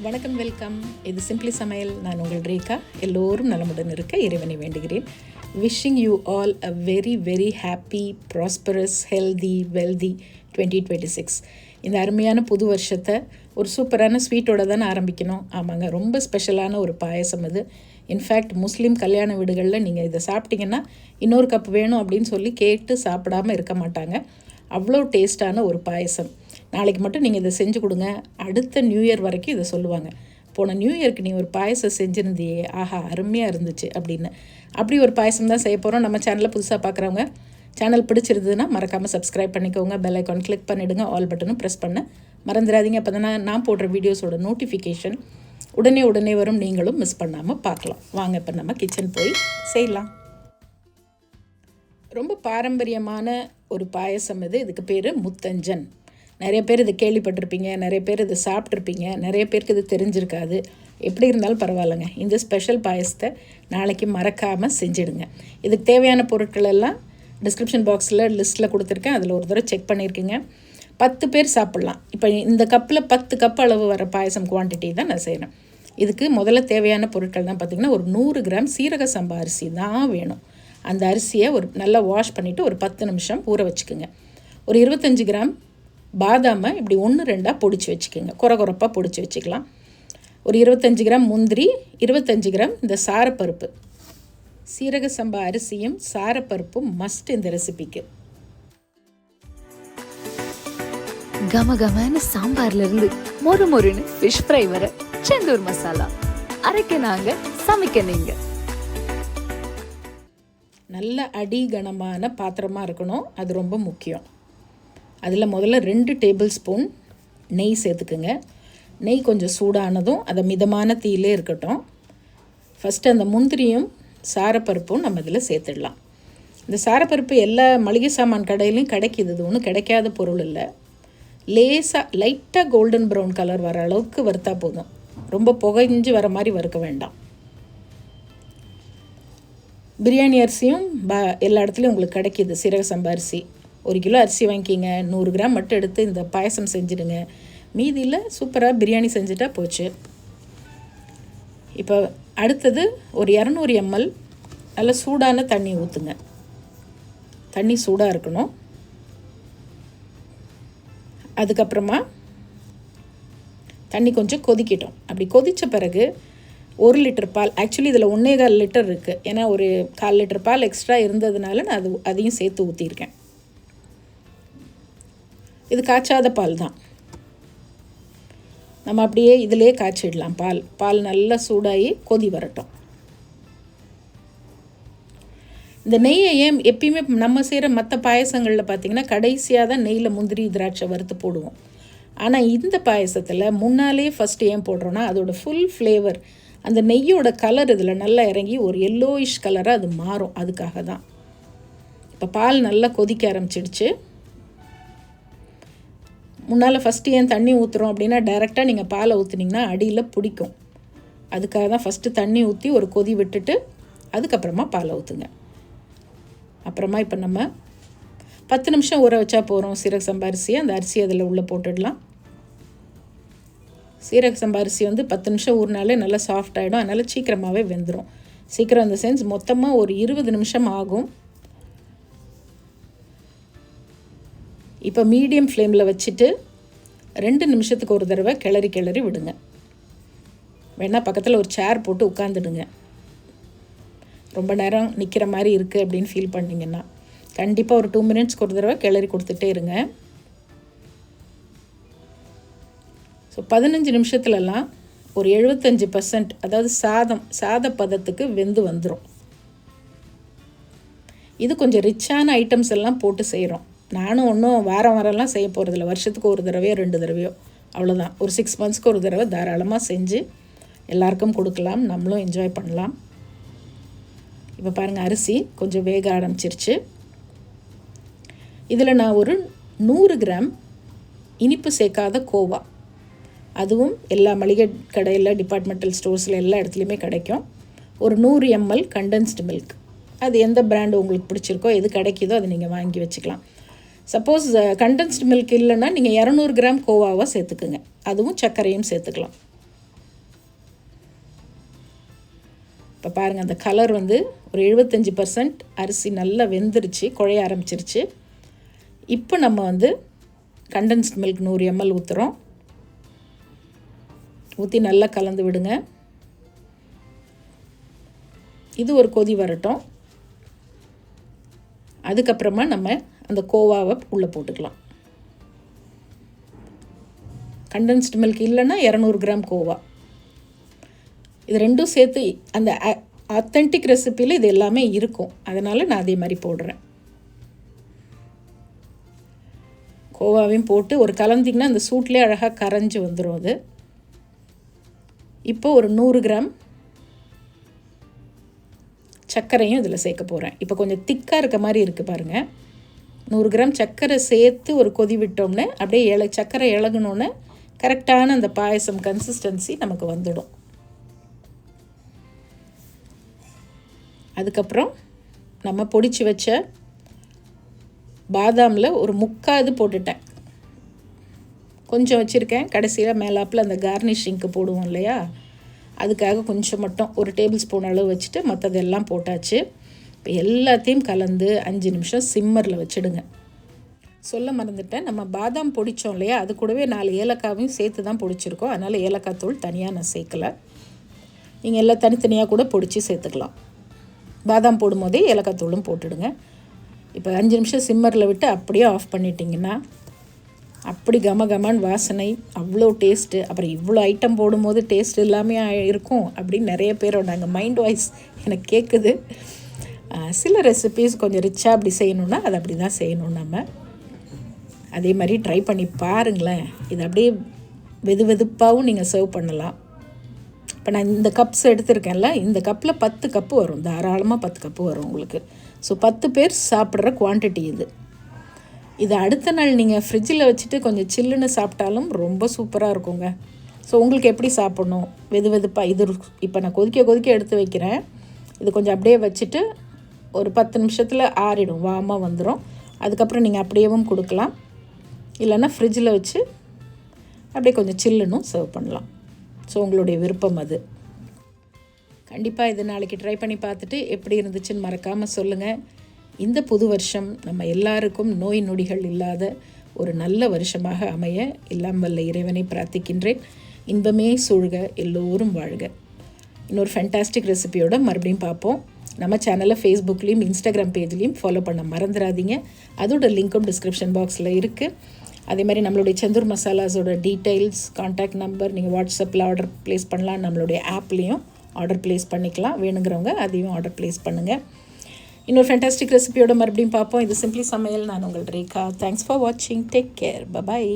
வணக்கம், வெல்கம். இது சிம்பிளி சமையல். நான் உங்கள் ரேகா. எல்லோரும் நலமுடன் இருக்க இறைவனை வேண்டுகிறேன். Wishing you all a very very happy, prosperous, healthy, wealthy 2026. இந்த அருமையான புது வருஷத்தை ஒரு சூப்பரான ஸ்வீட்டோடு தானே ஆரம்பிக்கணும். ஆமாங்க, ரொம்ப ஸ்பெஷலான ஒரு பாயசம் அது. இன்ஃபேக்ட் முஸ்லீம் கல்யாண வீடுகளில் நீங்கள் இதை சாப்பிட்டிங்கன்னா இன்னொரு கப் வேணும் அப்படின்னு சொல்லி கேட்டு சாப்பிடாமல் இருக்க மாட்டாங்க. அவ்வளோ டேஸ்டான ஒரு பாயசம். நாளைக்கு மட்டும் நீங்கள் இதை செஞ்சு கொடுங்க, அடுத்த நியூ இயர் வரைக்கும் இதை சொல்லுவாங்க. போன நியூ இயருக்கு நீ ஒரு பாயசம் செஞ்சுருந்தியே, ஆஹா அருமையாக இருந்துச்சு அப்படின்னு. அப்படி ஒரு பாயசம் தான் செய்ய போகிறோம். நம்ம சேனலில் புதுசாக பார்க்குறவங்க சேனல் பிடிச்சிருந்ததுன்னா மறக்காமல் சப்ஸ்கிரைப் பண்ணிக்கோங்க. பெல் ஐக்கான் கிளிக் பண்ணிவிடுங்க. ஆல் பட்டனும் ப்ரெஸ் பண்ண மறந்துடாதீங்க. அப்போ தான் நான் போடுற வீடியோஸோட நோட்டிஃபிகேஷன் உடனே வரும். நீங்களும் மிஸ் பண்ணாமல் பார்க்கலாம். வாங்க இப்போ நம்ம கிச்சன் போய் செய்யலாம். ரொம்ப பாரம்பரியமான ஒரு பாயசம் இது. இதுக்கு பேர் முத்தஞ்சன். நிறைய பேர் இது கேள்விப்பட்டிருப்பீங்க, நிறைய பேர் இது சாப்பிட்ருப்பீங்க, நிறைய பேருக்கு இது தெரிஞ்சிருக்காது. எப்படி இருந்தாலும் பரவாயில்லைங்க, இந்த ஸ்பெஷல் பாயசத்தை நாளைக்கு மறக்காமல் செஞ்சிடுங்க. இதுக்கு தேவையான பொருட்கள் எல்லாம் டிஸ்கிரிப்ஷன் பாக்ஸில் லிஸ்ட்டில் கொடுத்துருக்கேன். அதில் ஒரு தடவை செக் பண்ணியிருக்கீங்க. 10 பேர் சாப்பிட்லாம். இப்போ இந்த கப்பில் 10 கப் அளவு வர பாயசம் குவான்டிட்டி தான் நான் செய்கிறேன். இதுக்கு முதல்ல தேவையான பொருட்கள் தான் பார்த்திங்கன்னா, ஒரு 100 கிராம் சீரக சம்பா அரிசி தான் வேணும். அந்த அரிசியை நல்லா வாஷ் பண்ணிவிட்டு ஒரு 10 நிமிஷம் ஊற வச்சுக்கோங்க. ஒரு 25 கிராம் பாதாமை இப்படி 1-2 பொடிச்சு வச்சுக்கோங்க. குறப்பாக பொடிச்சு வச்சுக்கலாம். ஒரு 25 கிராம் முந்திரி, 25 கிராம் இந்த சாரப்பருப்பு. சீரக சம்பா அரிசியும் சாரப்பருப்பும் மஸ்ட் இந்த ரெசிபிக்கு. கமகமன்னு சாம்பார்ல இருந்து மொறுன்னு ஃபிஷ் ஃப்ரை வர செந்தூர் மசாலா அரைக்க நாங்க, சமைக்க நீங்க. நல்ல அடிகனமான பாத்திரமாக இருக்கணும், அது ரொம்ப முக்கியம். அதில் முதல்ல 2 டேபிள் ஸ்பூன் நெய் சேர்த்துக்குங்க. நெய் கொஞ்சம் சூடானதும் அதை மிதமான தீயிலே இருக்கட்டும். ஃபஸ்ட்டு அந்த முந்திரியும் சாரப்பருப்பும் நம்ம இதில் சேர்த்துடலாம். இந்த சாரப்பருப்பு எல்லா மளிகை சாமான் கடையிலையும் கிடைக்கிது. இது ஒன்றும் கிடைக்காத பொருள் இல்லை. லேசாக லைட்டாக கோல்டன் ப்ரௌன் கலர் வர அளவுக்கு வறுத்தா போதும். ரொம்ப புகைஞ்சு வர மாதிரி வறுக்க வேண்டாம். பிரியாணி அரிசியும் எல்லா இடத்துலையும் உங்களுக்கு கிடைக்கிது. சீரக சம்பா அரிசி 1 கிலோ அரிசி வாங்கிக்கிங்க. 100 கிராம் மட்டும் எடுத்து இந்த பாயசம் செஞ்சுடுங்க. மீதியில் சூப்பராக பிரியாணி செஞ்சுட்டா போச்சு. இப்போ அடுத்தது ஒரு 200 ml நல்ல சூடான தண்ணி ஊற்றுங்க. தண்ணி சூடாக இருக்கணும். அதுக்கப்புறமா தண்ணி கொஞ்சம் கொதிக்கட்டும். அப்படி கொதித்த பிறகு 1 லிட்டர் பால், ஆக்சுவலி இதில் 1.25 லிட்டர் இருக்குது. ஏன்னா ஒரு 1/4 லிட்டர் பால் எக்ஸ்ட்ரா இருந்ததுனால நான் அதையும் சேர்த்து ஊற்றிருக்கேன். இது காய்ச்சாத பால் தான். நம்ம அப்படியே இதிலே காய்ச்சிடலாம். பால் நல்லா சூடாகி கொதி வரட்டும். இந்த நெய்யை ஏன் எப்பயுமே நம்ம செய்கிற மற்ற பாயசங்களில் பார்த்திங்கன்னா கடைசியாக தான் நெய்யில் முந்திரி திராட்சை வறுத்து போடுவோம். ஆனால் இந்த பாயசத்தில் முன்னாலே ஃபஸ்ட்டு ஏன் போடுறோன்னா அதோட ஃபுல் ஃப்ளேவர், அந்த நெய்யோட கலர் இதில் நல்லா இறங்கி ஒரு எல்லோயிஷ் கலராக அது மாறும். அதுக்காக தான். இப்போ பால் நல்லா கொதிக்க ஆரம்பிச்சிடுச்சு. முன்னால் ஃபஸ்ட்டு ஏன் தண்ணி ஊற்றுறோம் அப்படின்னா டைரெக்டாக நீங்கள் பாலை ஊற்றுனீங்கன்னா அடியில் பிடிக்கும். அதுக்காக தான் ஃபஸ்ட்டு தண்ணி ஊற்றி ஒரு கொதி விட்டுட்டு அதுக்கப்புறமா பாலை ஊற்றுங்க. அப்புறமா இப்போ நம்ம 10 நிமிஷம் ஊற வச்சா போகிறோம் சீரக சம்பா அரிசியை. அந்த அரிசி அதில் உள்ளே போட்டுடலாம். சீரக சம்பா அரிசி 10 நிமிஷம் ஊறினாலே நல்லா சாஃப்ட் ஆகிடும். அதனால் சீக்கிரமாகவே வெந்துடும். சீக்கிரம் அந்த சென்ஸ் மொத்தமாக ஒரு 20 நிமிஷம் ஆகும். இப்போ மீடியம் ஃப்ளேமில் வச்சுட்டு 2 நிமிஷத்துக்கு ஒரு தடவை கிளறி விடுங்க. வேணால் பக்கத்தில் ஒரு சேர் போட்டு உட்காந்துடுங்க. ரொம்ப நேரம் நிற்கிற மாதிரி இருக்குது அப்படின்னு ஃபீல் பண்ணிங்கன்னா கண்டிப்பாக ஒரு 2 மினிட்ஸ்க்கு ஒரு தடவை கிளறி கொடுத்துட்டே இருங்க. ஸோ 15 நிமிஷத்துலலாம் ஒரு 75%, அதாவது சாத பதத்துக்கு வெந்து வந்துடும். இது கொஞ்சம் ரிச்சான ஐட்டம்ஸ் எல்லாம் போட்டு செய்கிறோம். நானும் ஒன்றும் வாரம்லாம் செய்ய போகிறதில்ல. வருஷத்துக்கு ஒரு தடவையோ 2 தடவையோ அவ்வளோதான். ஒரு 6 மந்த்ஸ்க்கு ஒரு தடவை தாராளமாக செஞ்சு எல்லாருக்கும் கொடுக்கலாம், நம்மளும் என்ஜாய் பண்ணலாம். இப்போ பாருங்கள், அரிசி கொஞ்சம் வேக ஆரம்பிச்சிருச்சு. இதில் நான் ஒரு 100 கிராம் இனிப்பு சேர்க்காத கோவா, அதுவும் எல்லா மளிகை கடையில், டிபார்ட்மெண்டல் ஸ்டோர்ஸில் எல்லா இடத்துலையுமே கிடைக்கும். ஒரு 100 ml கண்டென்ஸ்டு மில்க். அது எந்த பிராண்டு உங்களுக்கு பிடிச்சிருக்கோ, எது கிடைக்கிதோ அதை நீங்கள் வாங்கி வச்சுக்கலாம். சப்போஸ் கண்டென்ஸ்டு மில்க் இல்லைன்னா நீங்கள் 200 கிராம் கோவாவை சேர்த்துக்குங்க. அதுவும் சர்க்கரையும் சேர்த்துக்கலாம். இப்போ பாருங்கள், அந்த கலர் வந்து ஒரு 75% அரிசி நல்லா வெந்துருச்சு, குழைய ஆரம்பிச்சிருச்சு. இப்போ நம்ம வந்து கண்டென்ஸ்ட் மில்க் 100 ml ஊற்றுறோம். ஊற்றி நல்லா கலந்து விடுங்க. இது ஒரு கொதி வரட்டும். அதுக்கப்புறமா நம்ம அந்த கோவாவை உள்ளே போட்டுக்கலாம். கண்டென்ஸ்டு மில்க் இல்லைன்னா 200 கிராம் கோவா. இது ரெண்டும் சேர்த்து அந்த ஆத்தென்டிக் ரெசிப்பியில் இது எல்லாமே இருக்கும். அதனால் நான் அதே மாதிரி போடுறேன். கோவாவையும் போட்டு ஒரு கலந்திங்கன்னா அந்த சூட்லேயே அழகாக கரைஞ்சி வந்துடும் அது. இப்போ ஒரு 100 கிராம் சர்க்கரையும் இதில் சேர்க்க போகிறேன். இப்போ கொஞ்சம் திக்காக இருக்க மாதிரி இருக்குது பாருங்கள். 100 கிராம் சர்க்கரை சேர்த்து ஒரு கொதி விட்டோம்னே அப்படியே சர்க்கரை இளகுனோன்னே கரெக்டான அந்த பாயசம் கன்சிஸ்டன்சி நமக்கு வந்துடும். அதுக்கப்புறம் நம்ம பொடிச்சு வச்ச பாதாமில் ஒரு 3/4 போட்டுட்டேன். கொஞ்சம் வச்சுருக்கேன். கடைசியில் மேலாப்பில் அந்த கார்னிஷிங்க்கு போடுவோம் இல்லையா, அதுக்காக கொஞ்சம் மட்டும் ஒரு டேபிள் ஸ்பூன் அளவு வச்சுட்டு மற்றதெல்லாம் போட்டாச்சு. இப்போ எல்லாத்தையும் கலந்து 5 நிமிஷம் சிம்மரில் வச்சுடுங்க. சொல்ல மறந்துட்டேன், நம்ம பாதாம் பொடித்தோம் இல்லையா, அது கூடவே 4 ஏலக்காவையும் சேர்த்து தான் பொடிச்சிருக்கோம். அதனால் ஏலக்காய் தூள் தனியாக நான் சேர்க்கலை. நீங்கள் எல்லாம் தனித்தனியாக கூட பொடிச்சு சேர்த்துக்கலாம். பாதாம் போடும்போதே ஏலக்காய் தூளும் போட்டுடுங்க. இப்போ 5 நிமிஷம் சிம்மரில் விட்டு அப்படியே ஆஃப் பண்ணிட்டிங்கன்னா அப்படி கமகமான் வாசனை, அவ்வளோ டேஸ்ட்டு. அப்புறம் இவ்வளோ ஐட்டம் போடும்போது டேஸ்ட் எல்லாமே இருக்கும் அப்படின்னு நிறைய பேரோட நாங்கள் மைண்ட் வாய்ஸ் எனக்கு கேட்குது. சில ரெசிபீஸ் கொஞ்சம் ரிச்சாக அப்படி செய்யணுன்னா அது அப்படி தான் செய்யணும். நம்ம அதே மாதிரி ட்ரை பண்ணி பாருங்களேன். இது அப்படியே வெதுவெதுப்பாகவும் நீங்கள் சர்வ் பண்ணலாம். இப்போ நான் இந்த கப்ஸ் எடுத்திருக்கேன்ல, இந்த கப்பில் 10 கப்பு வரும். தாராளமாக 10 கப்பு வரும் உங்களுக்கு. ஸோ 10 பேர் சாப்பிட்ற குவான்டிட்டி இது. இது அடுத்த நாள் நீங்கள் ஃப்ரிட்ஜில் வச்சுட்டு கொஞ்சம் சில்லுன்னு சாப்பிட்டாலும் ரொம்ப சூப்பராக இருக்குங்க. ஸோ உங்களுக்கு எப்படி சாப்பிட்ணும், வெதுவெதுப்பாக இது இப்போ நான் கொதிக்க எடுத்து வைக்கிறேன். இது கொஞ்சம் அப்படியே வச்சுட்டு ஒரு 10 நிமிஷத்தில் ஆறிடும், வாமாக வந்துடும். அதுக்கப்புறம் நீங்கள் அப்படியேவும் கொடுக்கலாம், இல்லைன்னா ஃப்ரிட்ஜில் வச்சு அப்படியே கொஞ்சம் சில்லுன்னும் சர்வ் பண்ணலாம். ஸோ உங்களுடைய விருப்பம் அது. கண்டிப்பாக இது நாளைக்கு ட்ரை பண்ணி பார்த்துட்டு எப்படி இருந்துச்சுன்னு மறக்காமல் சொல்லுங்கள். இந்த புது வருஷம் நம்ம எல்லாருக்கும் நோய் நொடிகள் இல்லாத ஒரு நல்ல வருஷமாக அமைய எல்லாம் வல்ல இறைவனை பிரார்த்திக்கின்றேன். இன்பமே சூழ்க, எல்லோரும் வாழ்க. இன்னொரு ஃபேண்டாஸ்டிக் ரெசிபியோட மறுபடியும் பார்ப்போம். நம்ம சேனலை ஃபேஸ்புக்லேயும் இன்ஸ்டாகிராம் பேஜ்லேயும் ஃபாலோ பண்ண மறந்துடாதீங்க. அதோட லிங்க்கும் டிஸ்கிரிப்ஷன் பாக்ஸில் இருக்குது. அதே மாதிரி நம்மளுடைய செந்தூர் மசாலாஸோட டீட்டெயில்ஸ், கான்டாக்ட் நம்பர் நீங்கள் வாட்ஸ்அப்பில் ஆர்டர் ப்ளேஸ் பண்ணலாம். நம்மளுடைய ஆப்லேயும் ஆர்டர் ப்ளேஸ் பண்ணிக்கலாம். வேணுங்கிறவங்க அதையும் ஆர்டர் ப்ளேஸ் பண்ணுங்கள். இன்னொரு ஃபேண்டாஸ்டிக் ரெசிபியோட மறுபடியும் பார்ப்போம். இது சிம்பிளி சமையல். நான் உங்கள் ரேகா. தேங்க்ஸ் ஃபார் வாட்சிங். Take care. பபாய்.